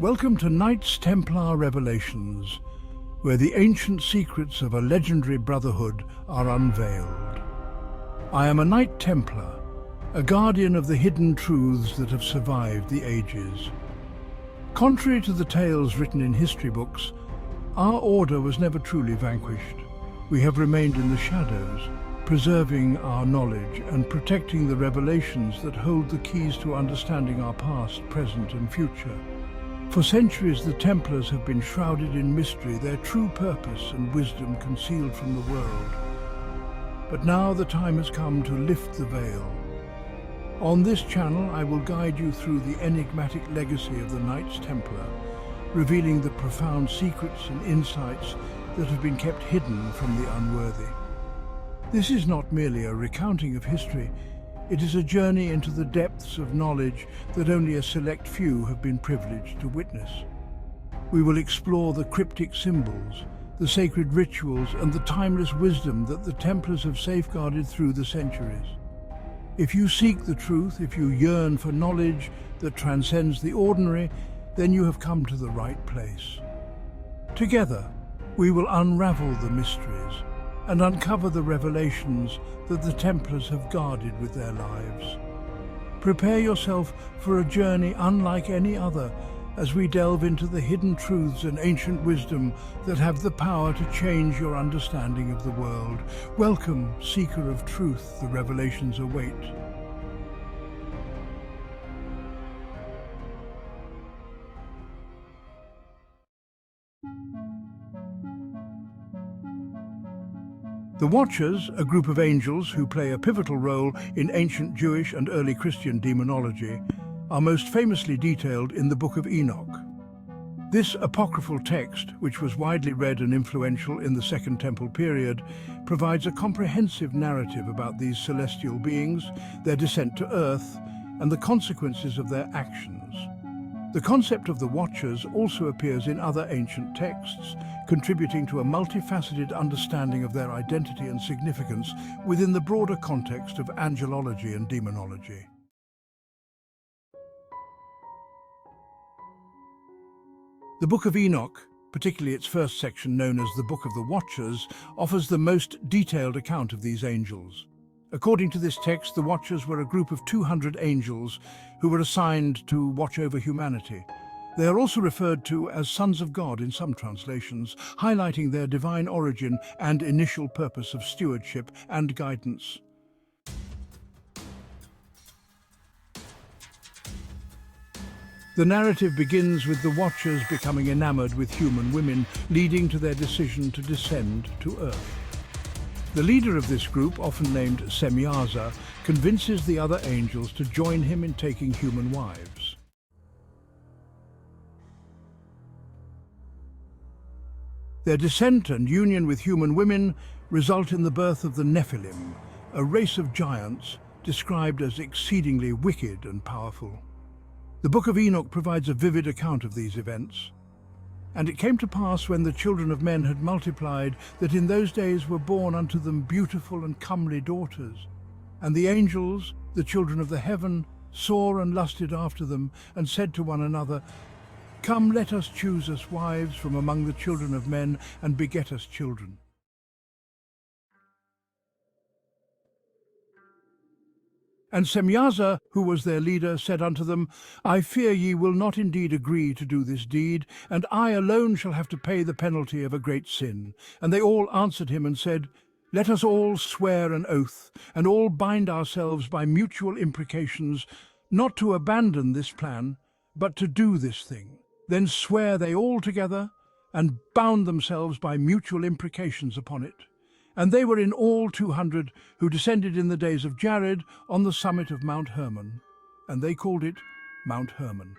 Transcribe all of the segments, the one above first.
Welcome to Knights Templar Revelations, where the ancient secrets of a legendary brotherhood are unveiled. I am a Knight Templar, a guardian of the hidden truths that have survived the ages. Contrary to the tales written in history books, our order was never truly vanquished. We have remained in the shadows, preserving our knowledge and protecting the revelations that hold the keys to understanding our past, present and future. For centuries, the Templars have been shrouded in mystery, their true purpose and wisdom concealed from the world. But now the time has come to lift the veil. On this channel, I will guide you through the enigmatic legacy of the Knights Templar, revealing the profound secrets and insights that have been kept hidden from the unworthy. This is not merely a recounting of history. It is a journey into the depths of knowledge that only a select few have been privileged to witness. We will explore the cryptic symbols, the sacred rituals, and the timeless wisdom that the Templars have safeguarded through the centuries. If you seek the truth, if you yearn for knowledge that transcends the ordinary, then you have come to the right place. Together, we will unravel the mysteries and uncover the revelations that the Templars have guarded with their lives. Prepare yourself for a journey unlike any other as we delve into the hidden truths and ancient wisdom that have the power to change your understanding of the world. Welcome, seeker of truth, the revelations await. The Watchers, a group of angels who play a pivotal role in ancient Jewish and early Christian demonology, are most famously detailed in the Book of Enoch. This apocryphal text, which was widely read and influential in the Second Temple period, provides a comprehensive narrative about these celestial beings, their descent to earth, and the consequences of their actions. The concept of the Watchers also appears in other ancient texts, contributing to a multifaceted understanding of their identity and significance within the broader context of angelology and demonology. The Book of Enoch, particularly its first section known as the Book of the Watchers, offers the most detailed account of these angels. According to this text, the Watchers were a group of 200 angels who were assigned to watch over humanity. They are also referred to as sons of God in some translations, highlighting their divine origin and initial purpose of stewardship and guidance. The narrative begins with the Watchers becoming enamored with human women, leading to their decision to descend to Earth. The leader of this group, often named Semyaza, convinces the other angels to join him in taking human wives. Their descent and union with human women result in the birth of the Nephilim, a race of giants described as exceedingly wicked and powerful. The Book of Enoch provides a vivid account of these events. And it came to pass, when the children of men had multiplied, that in those days were born unto them beautiful and comely daughters. And the angels, the children of the heaven, saw and lusted after them, and said to one another, Come, let us choose us wives from among the children of men, and beget us children. And Semyaza, who was their leader, said unto them, I fear ye will not indeed agree to do this deed, and I alone shall have to pay the penalty of a great sin. And they all answered him and said, Let us all swear an oath, and all bind ourselves by mutual imprecations, not to abandon this plan, but to do this thing. Then swear they all together, and bound themselves by mutual imprecations upon it. And they were in all 200 who descended in the days of Jared on the summit of Mount Hermon, and they called it Mount Hermon,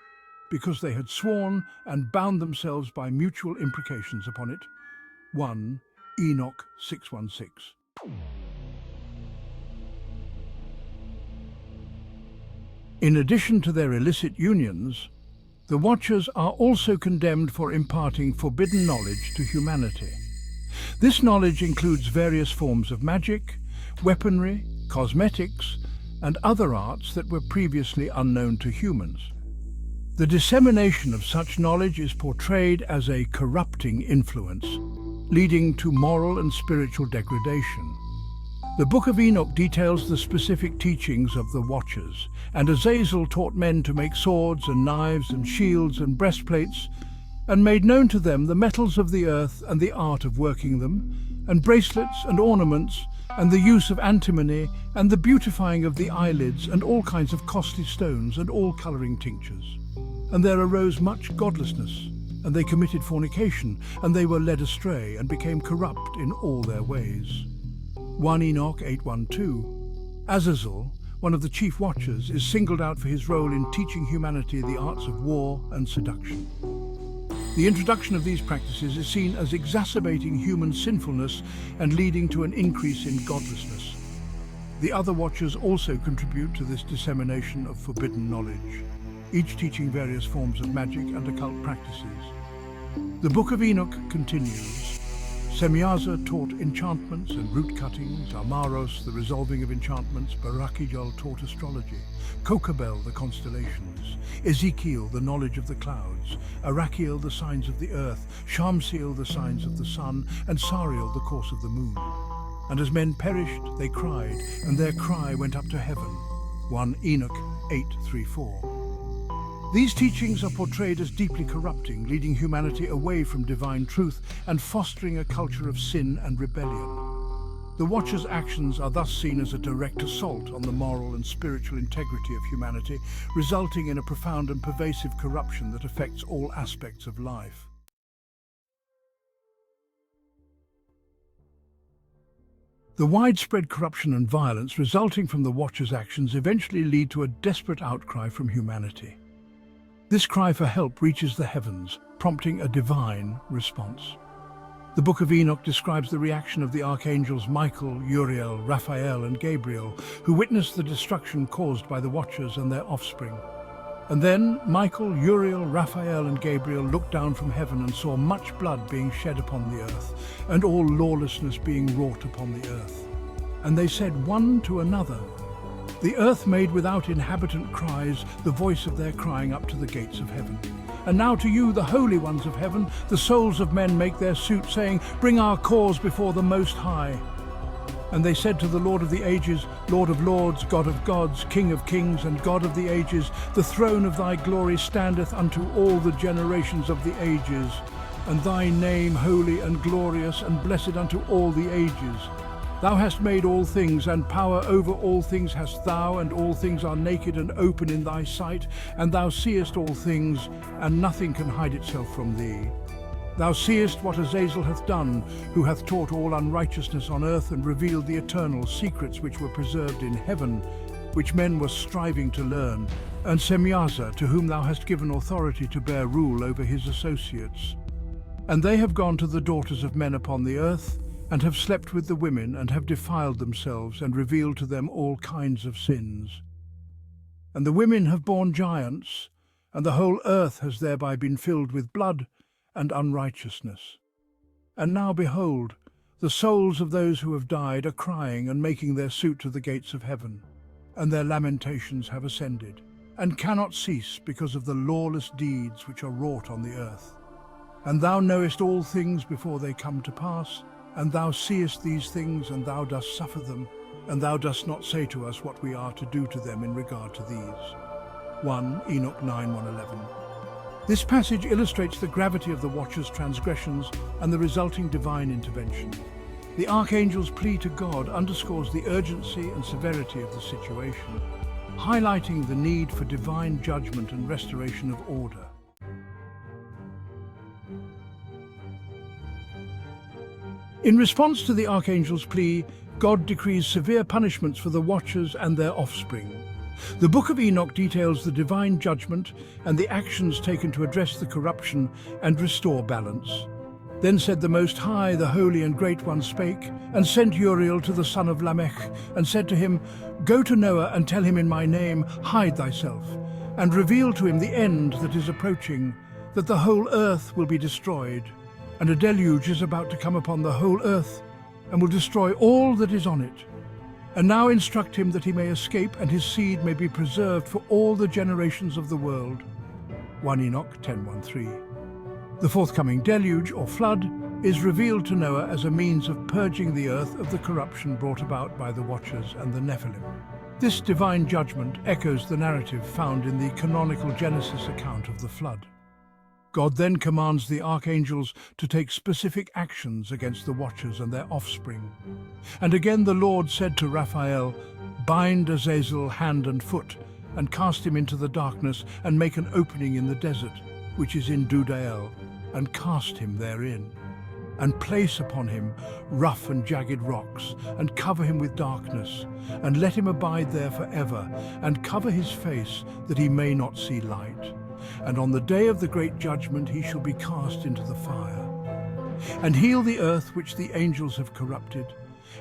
because they had sworn and bound themselves by mutual imprecations upon it. 1 Enoch 6:16. In addition to their illicit unions, the Watchers are also condemned for imparting forbidden knowledge to humanity. This knowledge includes various forms of magic, weaponry, cosmetics, and other arts that were previously unknown to humans. The dissemination of such knowledge is portrayed as a corrupting influence, leading to moral and spiritual degradation. The Book of Enoch details the specific teachings of the Watchers, and Azazel taught men to make swords and knives and shields and breastplates, and made known to them the metals of the earth and the art of working them, and bracelets and ornaments, and the use of antimony, and the beautifying of the eyelids, and all kinds of costly stones, and all colouring tinctures. And there arose much godlessness, and they committed fornication, and they were led astray, and became corrupt in all their ways. 1 Enoch 8:1-2. Azazel, one of the chief watchers, is singled out for his role in teaching humanity the arts of war and seduction. The introduction of these practices is seen as exacerbating human sinfulness and leading to an increase in godlessness. The other watchers also contribute to this dissemination of forbidden knowledge, each teaching various forms of magic and occult practices. The Book of Enoch continues. Semyaza taught enchantments and root cuttings, Amaros the resolving of enchantments, Barakijal taught astrology, Kokabel the constellations, Ezekiel the knowledge of the clouds, Arakiel the signs of the earth, Shamsiel the signs of the sun, and Sariel the course of the moon. And as men perished, they cried, and their cry went up to heaven. 1 Enoch 8:3-4. These teachings are portrayed as deeply corrupting, leading humanity away from divine truth and fostering a culture of sin and rebellion. The Watchers' actions are thus seen as a direct assault on the moral and spiritual integrity of humanity, resulting in a profound and pervasive corruption that affects all aspects of life. The widespread corruption and violence resulting from the Watchers' actions eventually lead to a desperate outcry from humanity. This cry for help reaches the heavens, prompting a divine response. The Book of Enoch describes the reaction of the archangels Michael, Uriel, Raphael, and Gabriel, who witnessed the destruction caused by the Watchers and their offspring. And then Michael, Uriel, Raphael, and Gabriel looked down from heaven and saw much blood being shed upon the earth, and all lawlessness being wrought upon the earth. And they said one to another, "The earth made without inhabitant cries, the voice of their crying up to the gates of heaven. And now to you, the holy ones of heaven, the souls of men make their suit, saying, Bring our cause before the Most High." And they said to the Lord of the ages, Lord of lords, God of gods, King of kings, and God of the ages, the throne of thy glory standeth unto all the generations of the ages, and thy name holy and glorious and blessed unto all the ages. Thou hast made all things, and power over all things hast thou, and all things are naked and open in thy sight, and thou seest all things, and nothing can hide itself from thee. Thou seest what Azazel hath done, who hath taught all unrighteousness on earth, and revealed the eternal secrets which were preserved in heaven, which men were striving to learn, and Semyaza, to whom thou hast given authority to bear rule over his associates. And they have gone to the daughters of men upon the earth, and have slept with the women, and have defiled themselves, and revealed to them all kinds of sins. And the women have borne giants, and the whole earth has thereby been filled with blood and unrighteousness. And now behold, the souls of those who have died are crying and making their suit to the gates of heaven, and their lamentations have ascended, and cannot cease because of the lawless deeds which are wrought on the earth. And thou knowest all things before they come to pass, and thou seest these things, and thou dost suffer them, and thou dost not say to us what we are to do to them in regard to these. 1 Enoch 9:1-11. This passage illustrates the gravity of the Watchers' transgressions and the resulting divine intervention. The archangel's plea to God underscores the urgency and severity of the situation, highlighting the need for divine judgment and restoration of order. In response to the archangel's plea, God decrees severe punishments for the Watchers and their offspring. The Book of Enoch details the divine judgment and the actions taken to address the corruption and restore balance. Then said the Most High, the Holy and Great One spake, and sent Uriel to the son of Lamech, and said to him, Go to Noah and tell him in my name, hide thyself, and reveal to him the end that is approaching, that the whole earth will be destroyed. And a deluge is about to come upon the whole earth, and will destroy all that is on it. And now instruct him that he may escape, and his seed may be preserved for all the generations of the world. 1 Enoch 10:1-3. The forthcoming deluge, or flood, is revealed to Noah as a means of purging the earth of the corruption brought about by the Watchers and the Nephilim. This divine judgment echoes the narrative found in the canonical Genesis account of the flood. God then commands the archangels to take specific actions against the Watchers and their offspring. And again the Lord said to Raphael, "Bind Azazel hand and foot, and cast him into the darkness, and make an opening in the desert, which is in Dudael, and cast him therein. And place upon him rough and jagged rocks, and cover him with darkness, and let him abide there forever, and cover his face, that he may not see light. And on the day of the great judgment he shall be cast into the fire. And heal the earth which the angels have corrupted,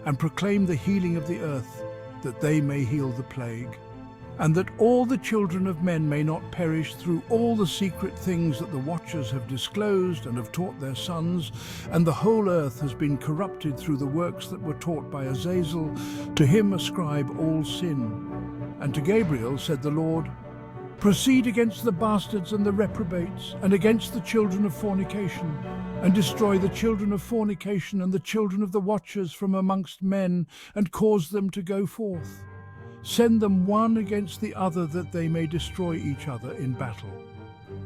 and proclaim the healing of the earth, that they may heal the plague, and that all the children of men may not perish through all the secret things that the Watchers have disclosed and have taught their sons, and the whole earth has been corrupted through the works that were taught by Azazel. To him ascribe all sin." And to Gabriel said the Lord, "Proceed against the bastards and the reprobates, and against the children of fornication, and destroy the children of fornication and the children of the Watchers from amongst men, and cause them to go forth. Send them one against the other, that they may destroy each other in battle.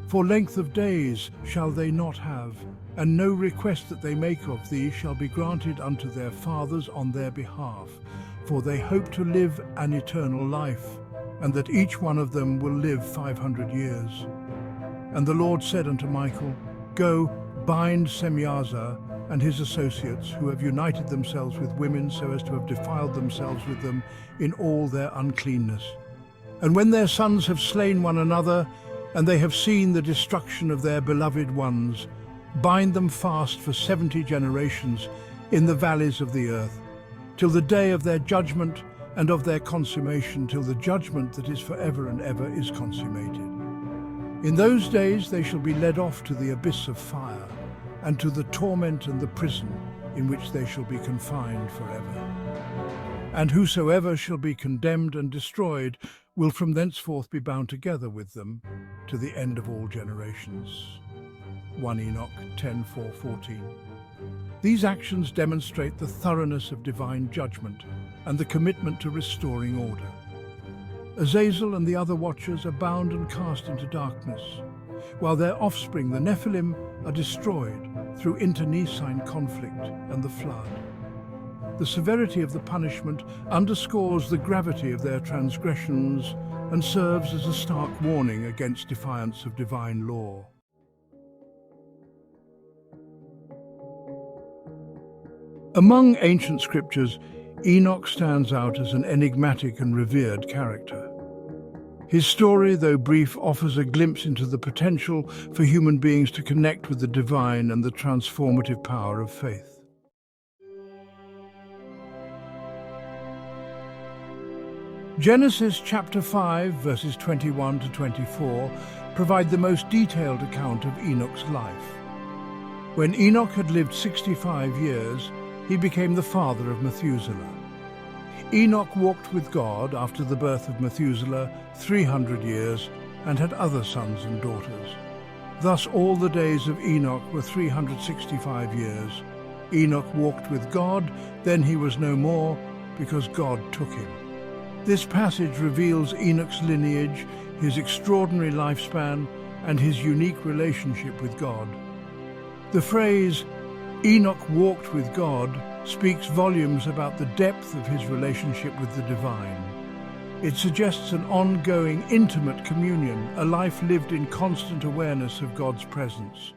For length of days shall they not have, and no request that they make of thee shall be granted unto their fathers on their behalf, for they hope to live an eternal life, and that each one of them will live 500 years. And the Lord said unto Michael, Go, bind Semyaza and his associates, who have united themselves with women so as to have defiled themselves with them in all their uncleanness. And when their sons have slain one another, and they have seen the destruction of their beloved ones, bind them fast for 70 generations in the valleys of the earth, till the day of their judgment and of their consummation, till the judgment that is forever and ever is consummated. In those days they shall be led off to the abyss of fire, and to the torment and the prison, in which they shall be confined forever. And whosoever shall be condemned and destroyed will from thenceforth be bound together with them to the end of all generations." 1 Enoch 10:4-14. These actions demonstrate the thoroughness of divine judgment and the commitment to restoring order. Azazel and the other Watchers are bound and cast into darkness, while their offspring, the Nephilim, are destroyed through internecine conflict and the flood. The severity of the punishment underscores the gravity of their transgressions and serves as a stark warning against defiance of divine law. Among ancient scriptures, Enoch stands out as an enigmatic and revered character. His story, though brief, offers a glimpse into the potential for human beings to connect with the divine and the transformative power of faith. Genesis chapter 5, verses 21 to 24 provide the most detailed account of Enoch's life. When Enoch had lived 65 years, he became the father of Methuselah. Enoch walked with God after the birth of Methuselah 300 years and had other sons and daughters. Thus all the days of Enoch were 365 years. Enoch walked with God, then he was no more, because God took him. This passage reveals Enoch's lineage, his extraordinary lifespan, and his unique relationship with God. The phrase, "Enoch walked with God," speaks volumes about the depth of his relationship with the divine. It suggests an ongoing, intimate communion, a life lived in constant awareness of God's presence.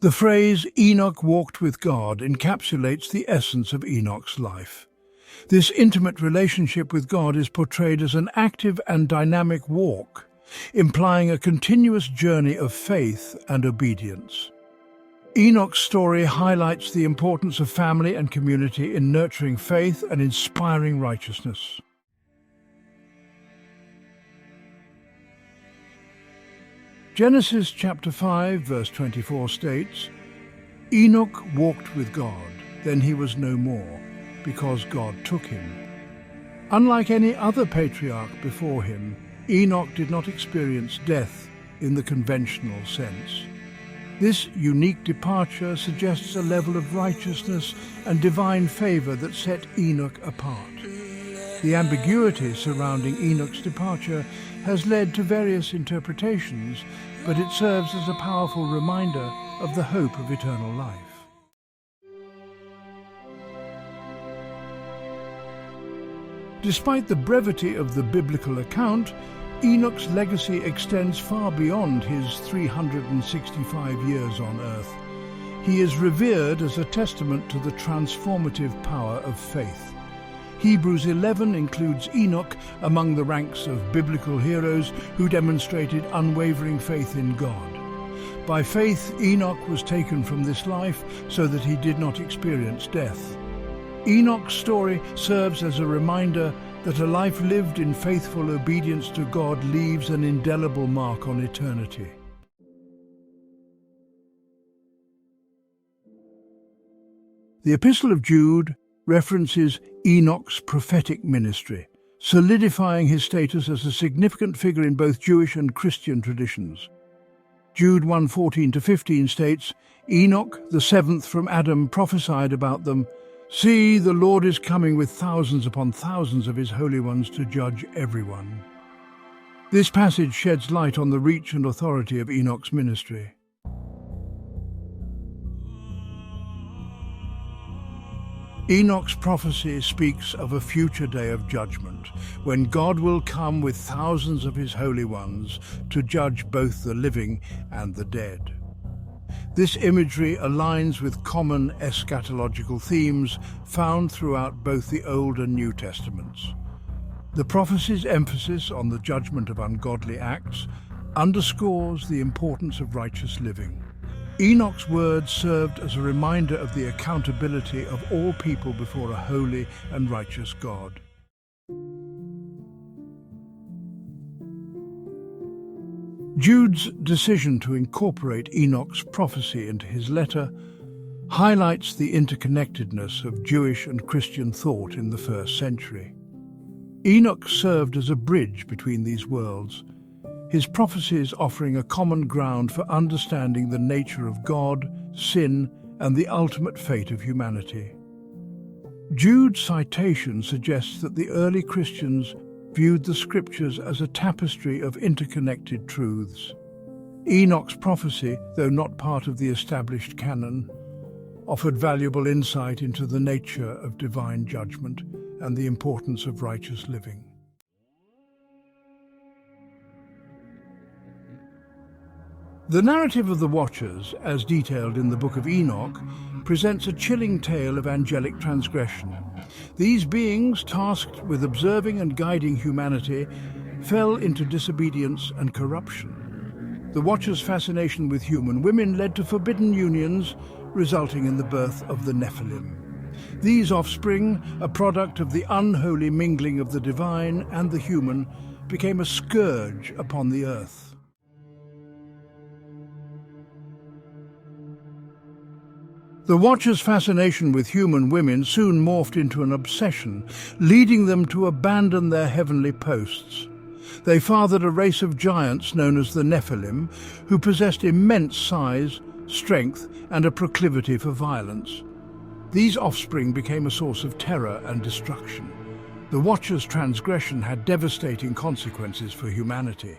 The phrase, "Enoch walked with God," encapsulates the essence of Enoch's life. This intimate relationship with God is portrayed as an active and dynamic walk, implying a continuous journey of faith and obedience. Enoch's story highlights the importance of family and community in nurturing faith and inspiring righteousness. Genesis chapter 5, verse 24 states, "Enoch walked with God, then he was no more, because God took him." Unlike any other patriarch before him, Enoch did not experience death in the conventional sense. This unique departure suggests a level of righteousness and divine favor that set Enoch apart. The ambiguity surrounding Enoch's departure has led to various interpretations, but it serves as a powerful reminder of the hope of eternal life. Despite the brevity of the biblical account, Enoch's legacy extends far beyond his 365 years on earth. He is revered as a testament to the transformative power of faith. Hebrews 11 includes Enoch among the ranks of biblical heroes who demonstrated unwavering faith in God. By faith, Enoch was taken from this life so that he did not experience death. Enoch's story serves as a reminder that a life lived in faithful obedience to God leaves an indelible mark on eternity. The Epistle of Jude references Enoch's prophetic ministry, solidifying his status as a significant figure in both Jewish and Christian traditions. Jude 1:14-15 states, "Enoch, the seventh from Adam, prophesied about them, 'See, the Lord is coming with thousands upon thousands of his holy ones to judge everyone.'" This passage sheds light on the reach and authority of Enoch's ministry. Enoch's prophecy speaks of a future day of judgment, when God will come with thousands of his holy ones to judge both the living and the dead. This imagery aligns with common eschatological themes found throughout both the Old and New Testaments. The prophecy's emphasis on the judgment of ungodly acts underscores the importance of righteous living. Enoch's words served as a reminder of the accountability of all people before a holy and righteous God. Jude's decision to incorporate Enoch's prophecy into his letter highlights the interconnectedness of Jewish and Christian thought in the first century. Enoch served as a bridge between these worlds, his prophecies offering a common ground for understanding the nature of God, sin, and the ultimate fate of humanity. Jude's citation suggests that the early Christians viewed the scriptures as a tapestry of interconnected truths. Enoch's prophecy, though not part of the established canon, offered valuable insight into the nature of divine judgment and the importance of righteous living. The narrative of the Watchers, as detailed in the Book of Enoch, presents a chilling tale of angelic transgression. These beings, tasked with observing and guiding humanity, fell into disobedience and corruption. The Watchers' fascination with human women led to forbidden unions, resulting in the birth of the Nephilim. These offspring, a product of the unholy mingling of the divine and the human, became a scourge upon the earth. The Watchers' fascination with human women soon morphed into an obsession, leading them to abandon their heavenly posts. They fathered a race of giants known as the Nephilim, who possessed immense size, strength, and a proclivity for violence. These offspring became a source of terror and destruction. The Watchers' transgression had devastating consequences for humanity.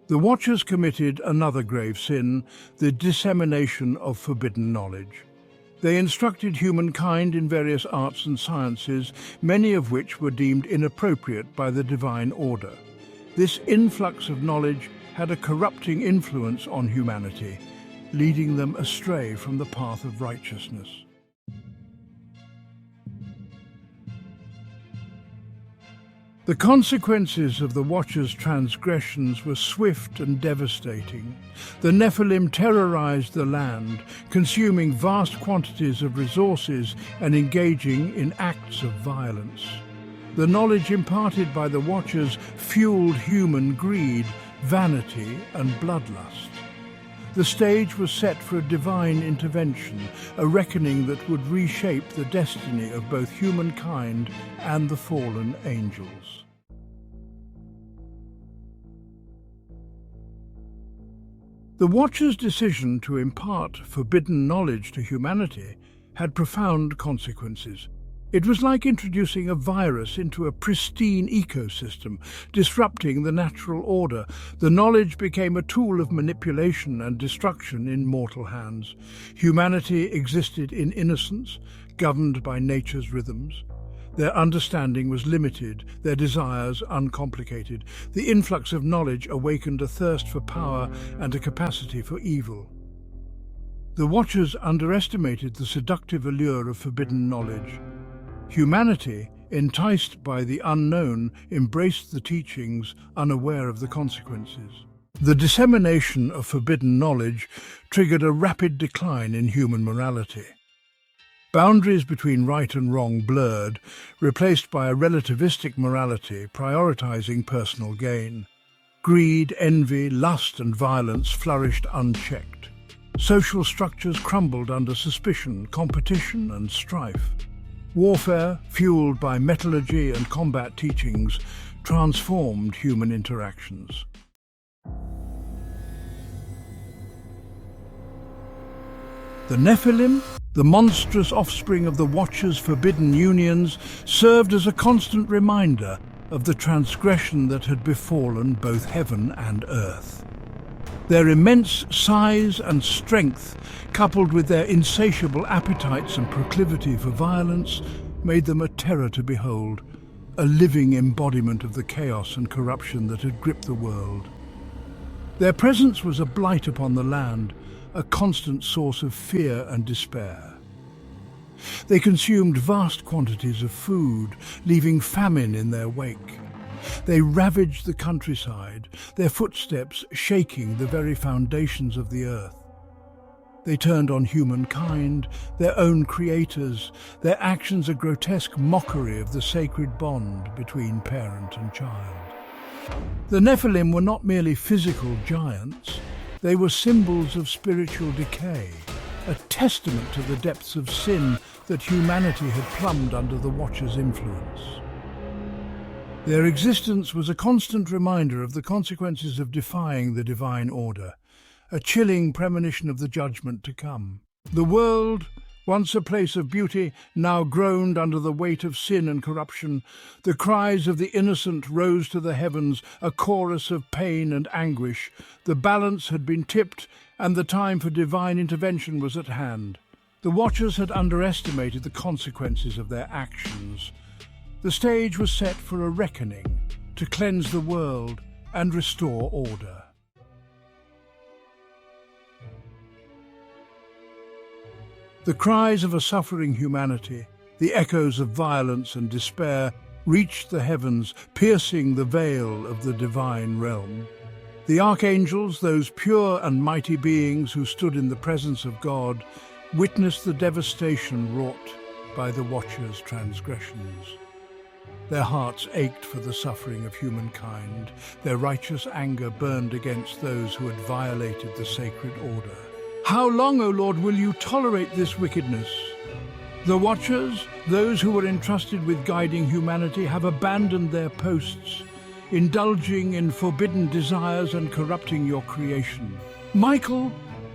The Watchers committed another grave sin, the dissemination of forbidden knowledge. They instructed humankind in various arts and sciences, many of which were deemed inappropriate by the divine order. This influx of knowledge had a corrupting influence on humanity, leading them astray from the path of righteousness. The consequences of the Watchers' transgressions were swift and devastating. The Nephilim terrorized the land, consuming vast quantities of resources and engaging in acts of violence. The knowledge imparted by the Watchers fueled human greed, vanity, and bloodlust. The stage was set for a divine intervention, a reckoning that would reshape the destiny of both humankind and the fallen angels. The Watcher's decision to impart forbidden knowledge to humanity had profound consequences. It was like introducing a virus into a pristine ecosystem, disrupting the natural order. The knowledge became a tool of manipulation and destruction in mortal hands. Humanity existed in innocence, governed by nature's rhythms. Their understanding was limited, their desires uncomplicated. The influx of knowledge awakened a thirst for power and a capacity for evil. The Watchers underestimated the seductive allure of forbidden knowledge. Humanity, enticed by the unknown, embraced the teachings, unaware of the consequences. The dissemination of forbidden knowledge triggered a rapid decline in human morality. Boundaries between right and wrong blurred, replaced by a relativistic morality prioritizing personal gain. Greed, envy, lust, and violence flourished unchecked. Social structures crumbled under suspicion, competition, and strife. Warfare, fueled by metallurgy and combat teachings, transformed human interactions. The Nephilim, the monstrous offspring of the Watcher's forbidden unions, served as a constant reminder of the transgression that had befallen both heaven and earth. Their immense size and strength, coupled with their insatiable appetites and proclivity for violence, made them a terror to behold, a living embodiment of the chaos and corruption that had gripped the world. Their presence was a blight upon the land, a constant source of fear and despair. They consumed vast quantities of food, leaving famine in their wake. They ravaged the countryside, their footsteps shaking the very foundations of the earth. They turned on humankind, their own creators, their actions a grotesque mockery of the sacred bond between parent and child. The Nephilim were not merely physical giants, they were symbols of spiritual decay, a testament to the depths of sin that humanity had plumbed under the Watcher's influence. Their existence was a constant reminder of the consequences of defying the divine order, a chilling premonition of the judgment to come. The world, once a place of beauty, now groaned under the weight of sin and corruption. The cries of the innocent rose to the heavens, a chorus of pain and anguish. The balance had been tipped, and the time for divine intervention was at hand. The Watchers had underestimated the consequences of their actions. The stage was set for a reckoning, to cleanse the world and restore order. The cries of a suffering humanity, the echoes of violence and despair, reached the heavens, piercing the veil of the divine realm. The archangels, those pure and mighty beings who stood in the presence of God, witnessed the devastation wrought by the Watcher's transgressions. Their hearts ached for the suffering of humankind. Their righteous anger burned against those who had violated the sacred order. How long, O Lord, will you tolerate this wickedness? The Watchers, those who were entrusted with guiding humanity, have abandoned their posts, indulging in forbidden desires and corrupting your creation. Michael,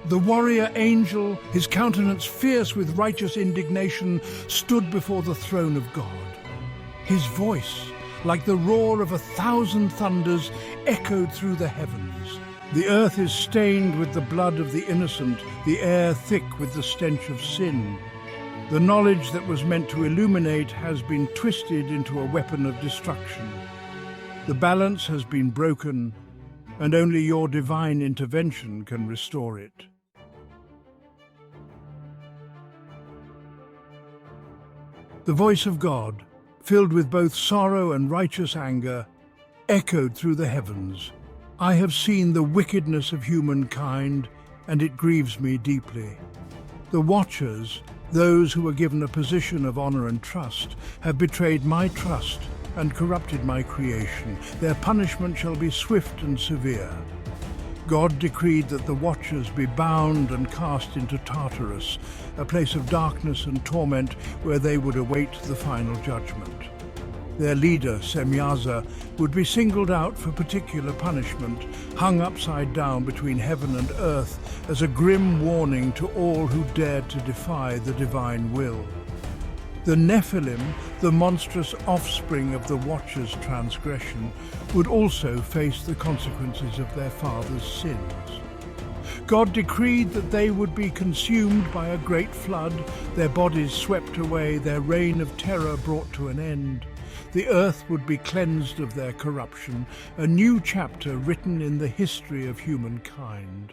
the warrior angel, his countenance fierce with righteous indignation, stood before the throne of God. His voice, like the roar of 1,000 thunders, echoed through the heavens. The earth is stained with the blood of the innocent, the air thick with the stench of sin. The knowledge that was meant to illuminate has been twisted into a weapon of destruction. The balance has been broken, and only your divine intervention can restore it. The voice of God, filled with both sorrow and righteous anger, echoed through the heavens. I have seen the wickedness of humankind, and it grieves me deeply. The Watchers, those who were given a position of honor and trust, have betrayed my trust and corrupted my creation. Their punishment shall be swift and severe. God decreed that the Watchers be bound and cast into Tartarus, a place of darkness and torment where they would await the final judgment. Their leader, Semyaza, would be singled out for particular punishment, hung upside down between heaven and earth as a grim warning to all who dared to defy the divine will. The Nephilim, the monstrous offspring of the Watchers' transgression, would also face the consequences of their father's sins. God decreed that they would be consumed by a great flood, their bodies swept away, their reign of terror brought to an end. The earth would be cleansed of their corruption, a new chapter written in the history of humankind.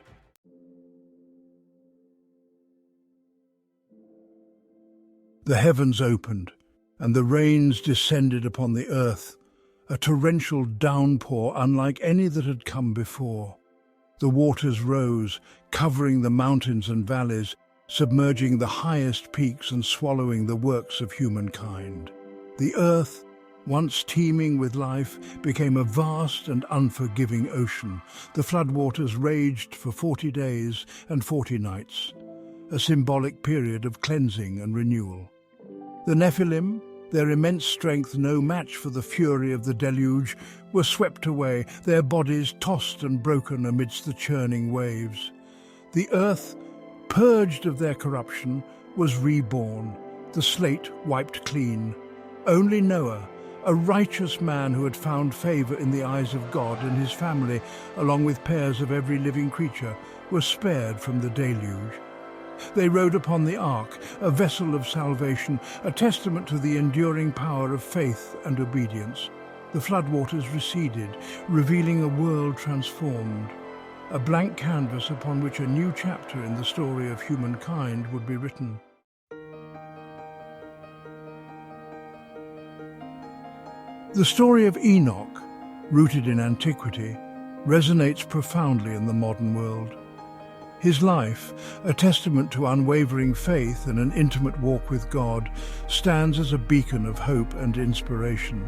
The heavens opened, and the rains descended upon the earth, a torrential downpour unlike any that had come before. The waters rose, covering the mountains and valleys, submerging the highest peaks and swallowing the works of humankind. The earth, once teeming with life, became a vast and unforgiving ocean. The floodwaters raged for 40 days and 40 nights, a symbolic period of cleansing and renewal. The Nephilim, their immense strength no match for the fury of the deluge, were swept away, their bodies tossed and broken amidst the churning waves. The earth, purged of their corruption, was reborn, the slate wiped clean. Only Noah, a righteous man who had found favor in the eyes of God, and his family, along with pairs of every living creature, were spared from the deluge. They rode upon the ark, a vessel of salvation, a testament to the enduring power of faith and obedience. The floodwaters receded, revealing a world transformed, a blank canvas upon which a new chapter in the story of humankind would be written. The story of Enoch, rooted in antiquity, resonates profoundly in the modern world. His life, a testament to unwavering faith and an intimate walk with God, stands as a beacon of hope and inspiration.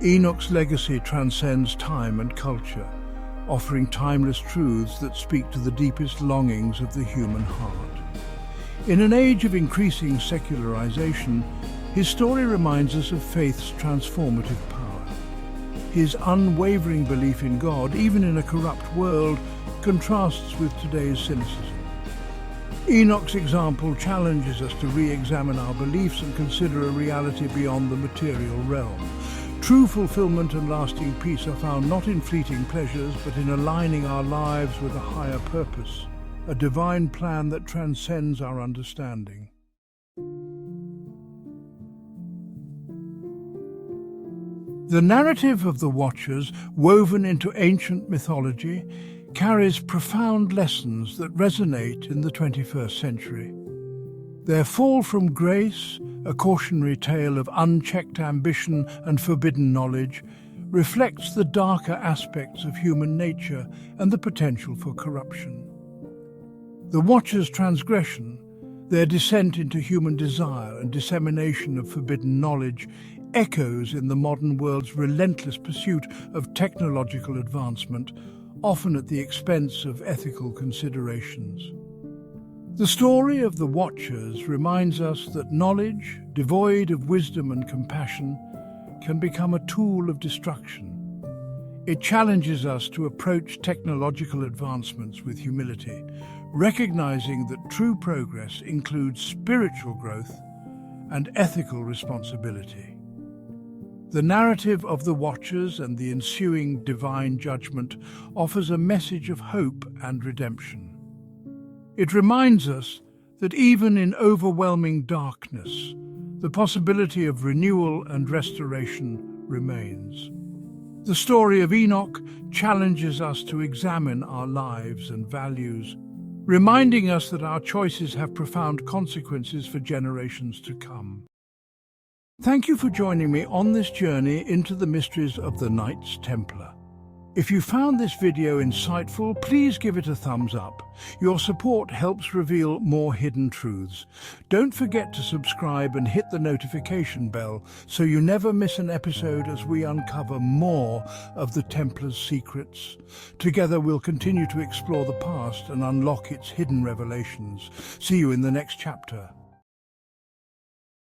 Enoch's legacy transcends time and culture, offering timeless truths that speak to the deepest longings of the human heart. In an age of increasing secularization, his story reminds us of faith's transformative power. His unwavering belief in God, even in a corrupt world, contrasts with today's cynicism. Enoch's example challenges us to re-examine our beliefs and consider a reality beyond the material realm. True fulfillment and lasting peace are found not in fleeting pleasures, but in aligning our lives with a higher purpose, a divine plan that transcends our understanding. The narrative of the Watchers, woven into ancient mythology, carries profound lessons that resonate in the 21st century. Their fall from grace, a cautionary tale of unchecked ambition and forbidden knowledge, reflects the darker aspects of human nature and the potential for corruption. The Watchers' transgression, their descent into human desire and dissemination of forbidden knowledge, echoes in the modern world's relentless pursuit of technological advancement, often at the expense of ethical considerations. The story of the Watchers reminds us that knowledge, devoid of wisdom and compassion, can become a tool of destruction. It challenges us to approach technological advancements with humility, recognizing that true progress includes spiritual growth and ethical responsibility. The narrative of the Watchers and the ensuing divine judgment offers a message of hope and redemption. It reminds us that even in overwhelming darkness, the possibility of renewal and restoration remains. The story of Enoch challenges us to examine our lives and values, reminding us that our choices have profound consequences for generations to come. Thank you for joining me on this journey into the mysteries of the Knights Templar. If you found this video insightful, please give it a thumbs up. Your support helps reveal more hidden truths. Don't forget to subscribe and hit the notification bell so you never miss an episode as we uncover more of the Templar's secrets. Together we'll continue to explore the past and unlock its hidden revelations. See you in the next chapter.